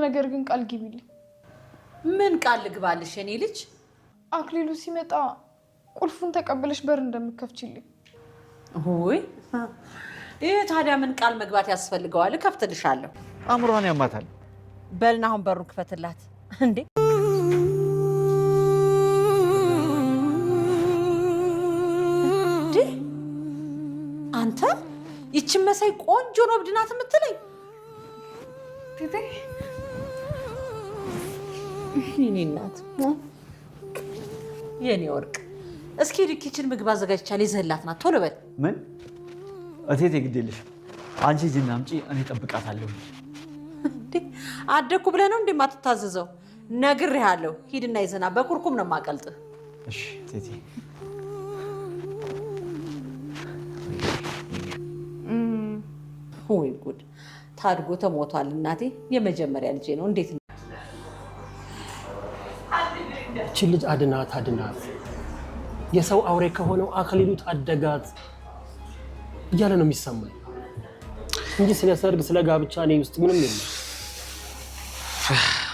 ነገር ግን ቃል ግቢልኝ። ምን ቃል ልግባልሽ የኔ ልጅ? አክሊሉ ሲመጣ ቁልፉን ተቀበለሽ በር እንደምከፍችልኝ። ሆይ ይሄ ታዲያ ምን ቃል መግባት ያስፈልገዋል? እከፍትልሻለሁ። አምሯን ያማታል። በልና አሁን በሩን ክፈትላት እንዴ። አንተ ይችን መሳይ ቆንጆ ነው ብድናት የምትለኝ? የኔ እናት የኔ ወርቅ፣ እስኪ ኪችን ምግብ አዘጋጅቻለሁ ይዘህላት ና ቶሎ በል። ምን እቴቴ ግድ የለሽም አንቺ ሂጂና አምጪ፣ እኔ እጠብቃታለሁ። አደኩ ብለህ ነው እንደማትታዘዘው? ነግሬሃለሁ። ሂድና ይዘና በኩርኩም ነው የማቀልጥህ። እሺ እቴቴ። ወይ ጉድ! ታድጎ ተሞቷል። እናቴ የመጀመሪያ ልጄ ነው። እንዴት ነው እቺ ልጅ? አድናት አድናት፣ የሰው አውሬ ከሆነው አክሊሉ ታደጋት እያለ ነው የሚሰማኝ እንጂ ስለ ሰርግ ስለ ጋብቻ እኔ ውስጥ ምንም የለም።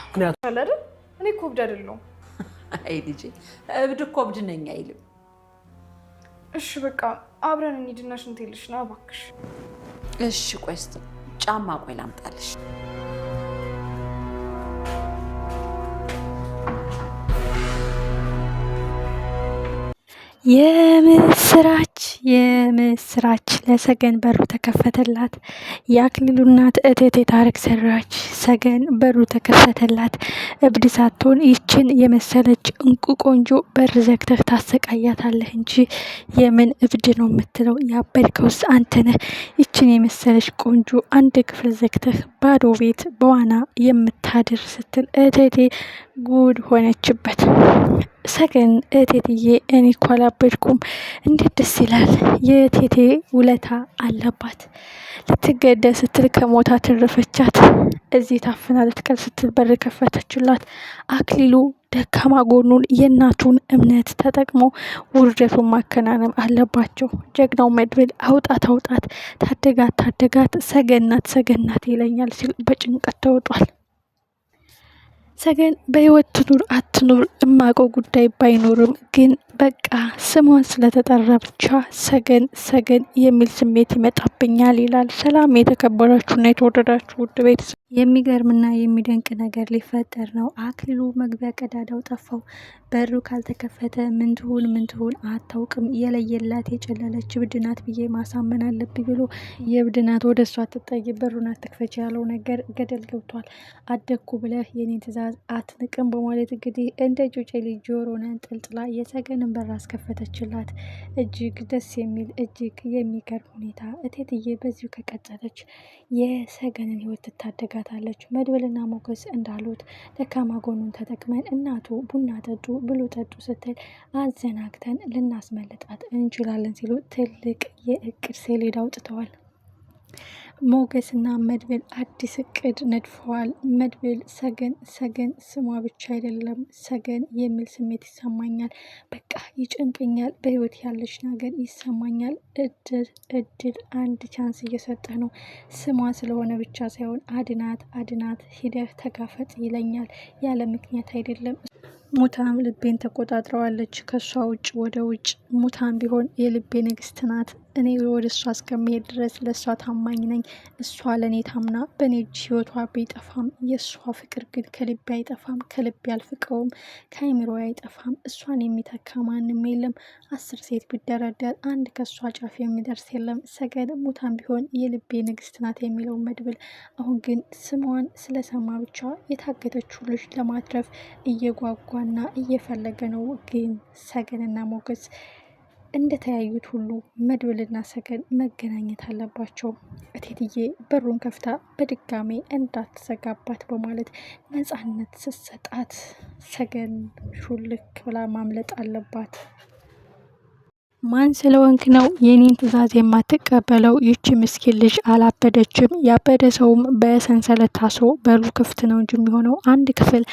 ምክንያቱም አለ አይደል? እኔ እኮ እብድ አይደለሁም። አይ ልጄ፣ እብድ እኮ እብድ ነኝ አይልም። እሺ በቃ አብረን እንሂድና ሽንት ልሽና እባክሽ። እሺ ቆይ እስኪ ጫማ ቆይ ላምጣልሽ። የምስራች የምስራች! ለሰገን በሩ ተከፈተላት። የአክሊሉ እናት እቴቴ ታሪክ ሰራች። ሰገን በሩ ተከፈተላት። እብድ ሳትሆን ይችን የመሰለች እንቁ ቆንጆ በር ዘግተህ ታሰቃያታለህ እንጂ የምን እብድ ነው የምትለው? ያበድከውስ አንተ ነህ። ይችን የመሰለች ቆንጆ አንድ ክፍል ዘግተህ ባዶ ቤት በዋና የምታድር ስትል እቴቴ ጉድ ሆነችበት። ሰገን እቴትዬ እኔ እኮ አላበድኩም፣ እንዴት ደስ ይላል። የእቴቴ ውለታ አለባት። ልትገደል ስትል ከሞታ ትረፈቻት። እዚህ ታፍና ልትቀር ስትል በር ከፈተችላት። አክሊሉ ደካማ ጎኑን የእናቱን እምነት ተጠቅሞ ውርደቱን ማከናነብ አለባቸው። ጀግናው መድብል አውጣት አውጣት፣ ታደጋት ታደጋት፣ ሰገናት ሰገናት ይለኛል ሲል በጭንቀት ተውጧል። ሰገን በህይወት ትኑር አትኑር እማቀው ጉዳይ ባይኖርም ግን በቃ ስሟን ስለተጠራ ብቻ ሰገን ሰገን የሚል ስሜት ይመጣብኛል ይላል። ሰላም የተከበራችሁና የተወደዳችሁ ውድ ቤተሰብ፣ የሚገርምና የሚደንቅ ነገር ሊፈጠር ነው። አክሊሉ መግቢያ ቀዳዳው ጠፋው። በሩ ካልተከፈተ ምን ትሁን አታውቅም። የለየላት የጨለለች እብድናት ብዬ ማሳመን አለብኝ ብሎ የእብድናት ወደ እሷ ትጠይ በሩን አትክፈች ያለው ነገር ገደል ገብቷል። አደግኩ ብለህ የኔን ትእዛዝ አትንቅም በማለት እንግዲህ እንደ ጩጬ ልጅ ጆሮን አንጠልጥላ የሰገንን በር አስከፈተችላት። እጅግ ደስ የሚል እጅግ የሚገርም ሁኔታ። እቴትዬ በዚሁ ከቀጠለች የሰገንን ህይወት ትታደጋታለች። መድብልና ሞገስ እንዳሉት ደካማ ጎኑን ተጠቅመን እናቱ ቡና ጠጡ ብሉ ጠጡ ስትል አዘናግተን ልናስመልጣት እንችላለን ሲሉ ትልቅ የእቅድ ሰሌዳ አውጥተዋል። ሞገስና መድብል አዲስ እቅድ ነድፈዋል። መድብል ሰገን ሰገን ስሟ ብቻ አይደለም ሰገን የሚል ስሜት ይሰማኛል። በቃ ይጨንቀኛል። በህይወት ያለች ነገር ይሰማኛል። እድል አንድ ቻንስ እየሰጠ ነው። ስሟ ስለሆነ ብቻ ሳይሆን አድናት አድናት ሂደህ ተጋፈጥ ይለኛል። ያለ ምክንያት አይደለም። ሙታም ልቤን ተቆጣጥረዋለች። ከሷ ውጭ ወደ ውጭ ሙታም ቢሆን የልቤ ንግስት ናት። እኔ ወደ እሷ እስከመሄድ ድረስ ለእሷ ታማኝ ነኝ። እሷ ለእኔ ታምና በእኔ እጅ ህይወቷ ቢጠፋም የእሷ ፍቅር ግን ከልቤ አይጠፋም። ከልቤ አልፍቀውም፣ ከአይምሮ አይጠፋም። እሷን የሚተካ ማንም የለም። 10 ሴት ቢደረደር አንድ ከእሷ ጫፍ የሚደርስ የለም። ሰገን ሙታም ቢሆን የልቤ ንግስት ናት የሚለው መድብል አሁን ግን ስሟን ስለሰማ ብቻ የታገተችው ልጅ ለማትረፍ እየጓጓና እየፈለገ ነው። ግን ሰገንና ሞገስ እንደተያዩት ሁሉ መድብልና ሰገን መገናኘት አለባቸው። እቴትዬ በሩን ከፍታ በድጋሜ እንዳትዘጋባት በማለት ነፃነት ስትሰጣት ሰገን ሹልክ ብላ ማምለጥ አለባት። ማን ስለወንክ ነው የኔን ትእዛዝ የማትቀበለው? ይቺ ምስኪን ልጅ አላበደችም። ያበደ ሰውም በሰንሰለት ታስሮ በሩ ክፍት ነው እንጂ የሚሆነው አንድ ክፍል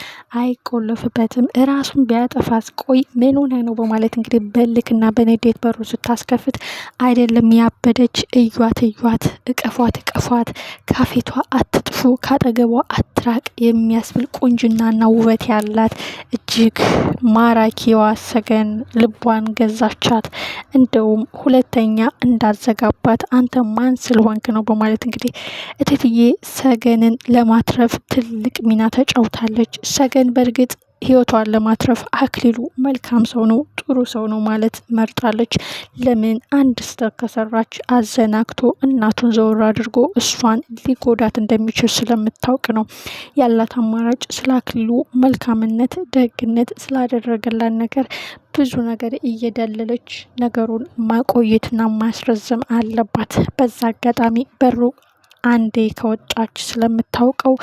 አይቆለፍበትም። እራሱን ቢያጠፋስ? ቆይ ምን ሆነ ነው በማለት እንግዲህ በልክና በንዴት በሩ ስታስከፍት አይደለም ያበደች። እዩት እዩት፣ እቀፏት እቀፏት፣ ካፌቷ አትጥፉ፣ ካጠገቧ አትራቅ የሚያስብል ቁንጅናና ውበት ያላት እጅግ ማራኪዋ ሰገን ልቧን ገዛቻት። እንደውም ሁለተኛ እንዳዘጋባት አንተ ማን ስለሆንክ ነው በማለት እንግዲህ እቴትዬ ሰገንን ለማትረፍ ትልቅ ሚና ተጫውታለች። ሰገን በእርግጥ ህይወቷን ለማትረፍ አክሊሉ መልካም ሰው ነው፣ ጥሩ ሰው ነው ማለት መርጣለች። ለምን አንድ ስህተት ከሰራች አዘናግቶ እናቱን ዘወር አድርጎ እሷን ሊጎዳት እንደሚችል ስለምታውቅ ነው። ያላት አማራጭ ስለ አክሊሉ መልካምነት፣ ደግነት ስላደረገላት ነገር ብዙ ነገር እየደለለች ነገሩን ማቆየትና ማስረዘም አለባት። በዛ አጋጣሚ በሩ አንዴ ከወጣች ስለምታውቀው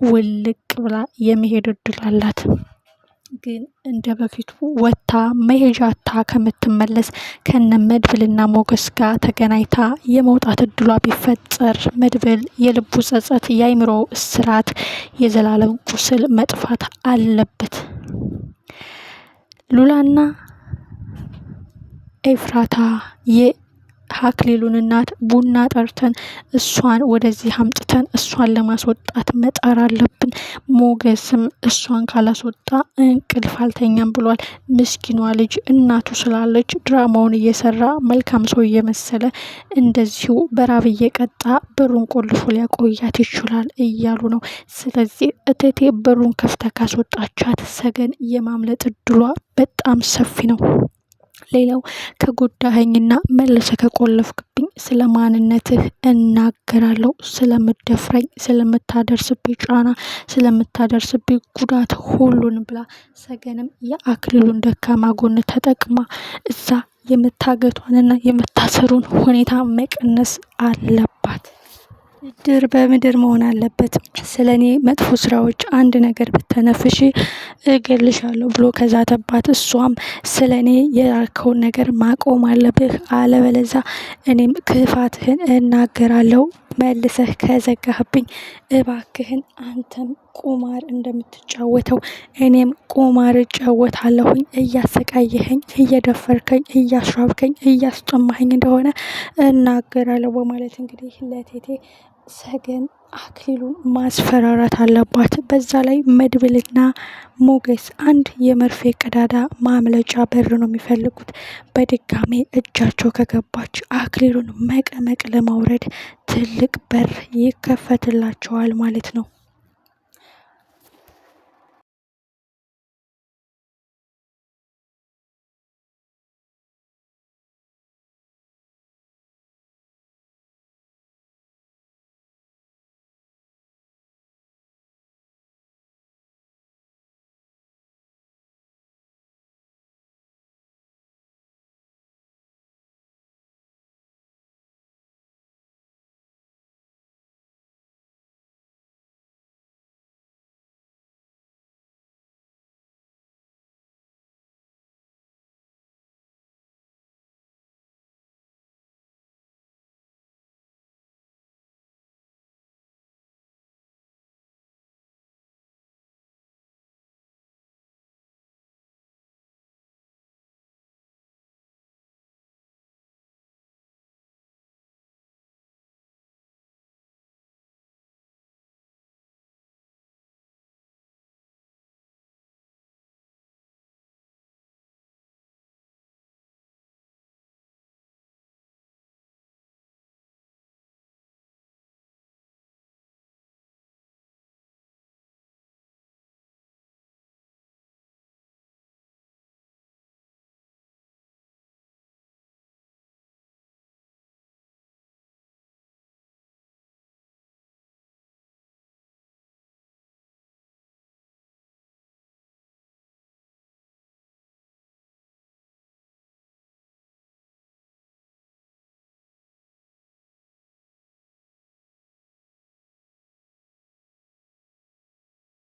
ውልቅ ብላ የመሄድ እድል አላት። ግን እንደ በፊቱ ወታ መሄጃታ ከምትመለስ ከነ መድብልና ሞገስ ጋር ተገናኝታ የመውጣት እድሏ ቢፈጠር መድብል የልቡ ጸጸት፣ የአይምሮ እስራት፣ የዘላለም ቁስል መጥፋት አለበት። ሉላና ኤፍራታ የአክሊሉን እናት ቡና ጠርተን እሷን ወደዚህ አምጥተን እሷን ለማስወጣት መጣር አለብን። ሞገስም እሷን ካላስወጣ እንቅልፍ አልተኛም ብሏል። ምስኪኗ ልጅ እናቱ ስላለች ድራማውን እየሰራ መልካም ሰው እየመሰለ እንደዚሁ በራብ እየቀጣ በሩን ቆልፎ ሊያቆያት ይችላል እያሉ ነው። ስለዚህ እቴቴ በሩን ከፍታ ካስወጣቻት ሰገን የማምለጥ እድሏ በጣም ሰፊ ነው። ሌላው ከጎዳኸኝና መልሰ ከቆለፍክብኝ ስለ ማንነትህ እናገራለሁ፣ ስለምደፍረኝ፣ ስለምታደርስብኝ ጫና፣ ስለምታደርስብኝ ጉዳት ሁሉን ብላ ሰገንም የአክሊሉን ደካማ ጎን ተጠቅማ እዛ የምታገቷንና የምታሰሩን ሁኔታ መቀነስ አለባት። ድር በምድር መሆን አለበት። ስለ እኔ መጥፎ ስራዎች አንድ ነገር ብተነፍሽ እገልሻለሁ ብሎ ከዛተባት እሷም ስለ እኔ የራከውን ነገር ማቆም አለብህ፣ አለበለዛ እኔም ክፋትህን እናገራለሁ፣ መልሰህ ከዘጋህብኝ እባክህን አንተም ቁማር እንደምትጫወተው እኔም ቁማር እጫወታለሁኝ፣ እያሰቃየኸኝ፣ እየደፈርከኝ፣ እያስራብከኝ፣ እያስጠማኸኝ እንደሆነ እናገራለሁ በማለት እንግዲህ ለቴቴ ሰገን አክሊሉን ማስፈራራት አለባት። በዛ ላይ መድብልና ሞገስ አንድ የመርፌ ቀዳዳ ማምለጫ በር ነው የሚፈልጉት። በድጋሜ እጃቸው ከገባች አክሊሉን መቀመቅ ለማውረድ ትልቅ በር ይከፈትላቸዋል ማለት ነው።